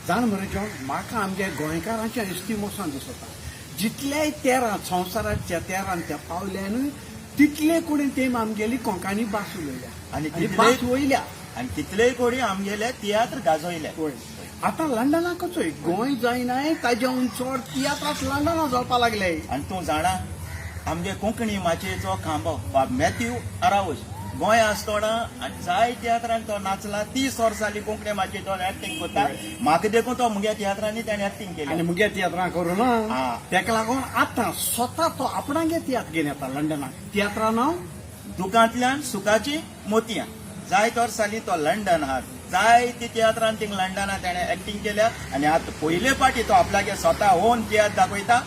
जाण मरे जॉन म्हाका आमच्या गोंयकारांच्या इश्टी मोसान दिसता जितलेय तेरां संवसाराच्या तेरान त्या पावल्यान तितले कोणी तेम आमगेली कोंकणी भास उलयल्या आणि भास वयल्या आणि तितलेय कोणी आमगेले तियात्र गाजोयले. पळय आतां लंडनाकचोय गोंय जायनाय ताज्याहून चड तियात्रात लंडना जावपा लागले. आणि तूं जाणा आमगे कोंकणी माचयेचो खांबो मॅथ्यू आरावज गोंय आसतना आनी जाय तियात्रांत तो नाचला. 30 वर्सां जाली कोंकणी माचयेचो एक्टिंग करता. म्हाका देखून तो मुगे तियात्रांनी ताणें एक्टिंग केली. आनी मुगे तियात्रां करूं हा. ना तेका लागून आतां स्वता तो आपणागे तियात्र घेवन येता लंडनाक. तियात्रा नांव दुखांतल्यान सुखाची मोतयां. जायत वर्सांनी तो लंडन आहात. जाय ती तियात्रांत थिंग लंडनात ताणें एक्टिंग केल्या आनी आतां पयले फावटी तो आपल्यागे स्वता ओन तियात्र दाखयता.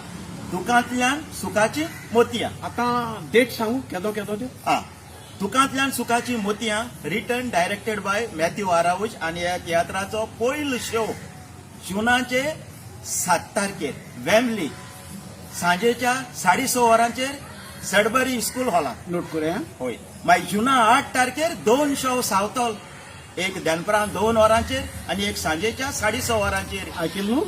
दुखांतल्यान सुखाची मोतयां. आतां डेट सांगू केदो केदो त्यो. दुखांतल्यान सुखाची मोतयां रिटन डायरेक्टेड बाय मॅथ्यू आरावज आनी ह्या तियात्राचो पयलो शो जुनाचे 7 तारखेर वेम्बली सांजेच्या 6:30 वरांचेर सडबरी स्कूल हॉलांत. नोट करूया. होय. मागीर जुना 8 तारखेर 2 शो सावतल. एक दनपरां 2 वरांचेर आनी एक सांजेच्या 6:30 वरांचेर आयकिल न्हू.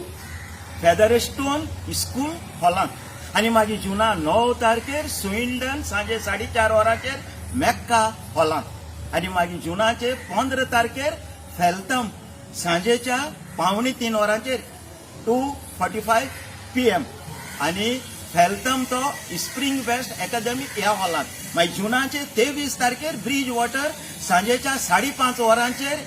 फेदरेस्टोन स्कूल हॉलांत. आनी मागीर जुना 9 तारखेर स्विंडन सांजे 4:30 वरांचेर मेक्का हॉलांत. आनी मागीर जुनाचे 15 तारखेर फेल्थम सांजेच्या 2:45 वरांचेर 2:45 PM. आनी फेल्थम तो स्प्रिंग वेस्ट अकादमी ह्या हॉलांत. मागीर जुनाचे 23 तारखेर ब्रिज वॉटर सांजेच्या 5:30 वरांचेर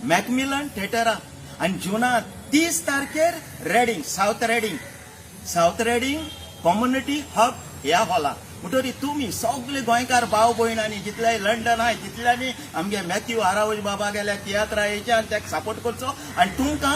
मॅकमिलन थिएटरा. आनी जुना 30 तारखेर reading south reading community hub ह्या हॉलांत. म्हणटरी तुमी सगळे गोंयकार भाव भयणांनी जितले लंडन आहाय तितल्यांनी आमगे मॅथ्यू आरावज बाबा गेल्या तियात्रा येवचे आनी ताका सपोर्ट करचो. आनी तुमकां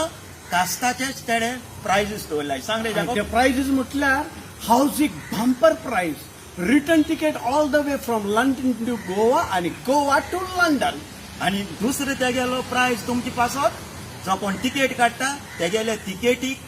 कास्ताचेच तेणें प्रायजीस दवरल्याय. सांग रे जागो. ते प्रायजीस म्हटल्यार housing bumper prize, return ticket all the way from London to Goa आणि गोवा टू लंडन. आनी दुसरो तेगेलो प्रायज तुमचे पासत जो कोण तिकेट काडटा तेगेले तिकेटीक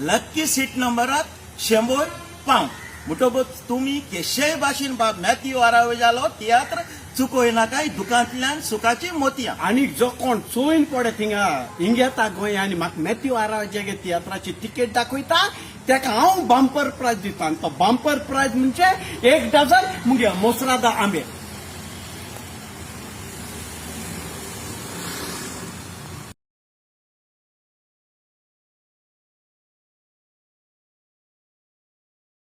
लक्की सीट नंबराक 100 पावंड. म्हणटकूच तुमी केशेय भाशेन मॅथ्यू आरावजालो तियात्र चुकोय नाकाय. दुखांतल्यान सुखाची मोतयां. आणि जो कोण चोयन पडे थिंगा हिंग येता गोंय आणि म्हाका मॅथ्यू आरावजागे तियात्राची तिकेट दाखयता तेका हांव बंपर प्राइज दिता. आनी तो बंपर प्राइज म्हणजे 1 डझन मुगे मोसरादा आंबे.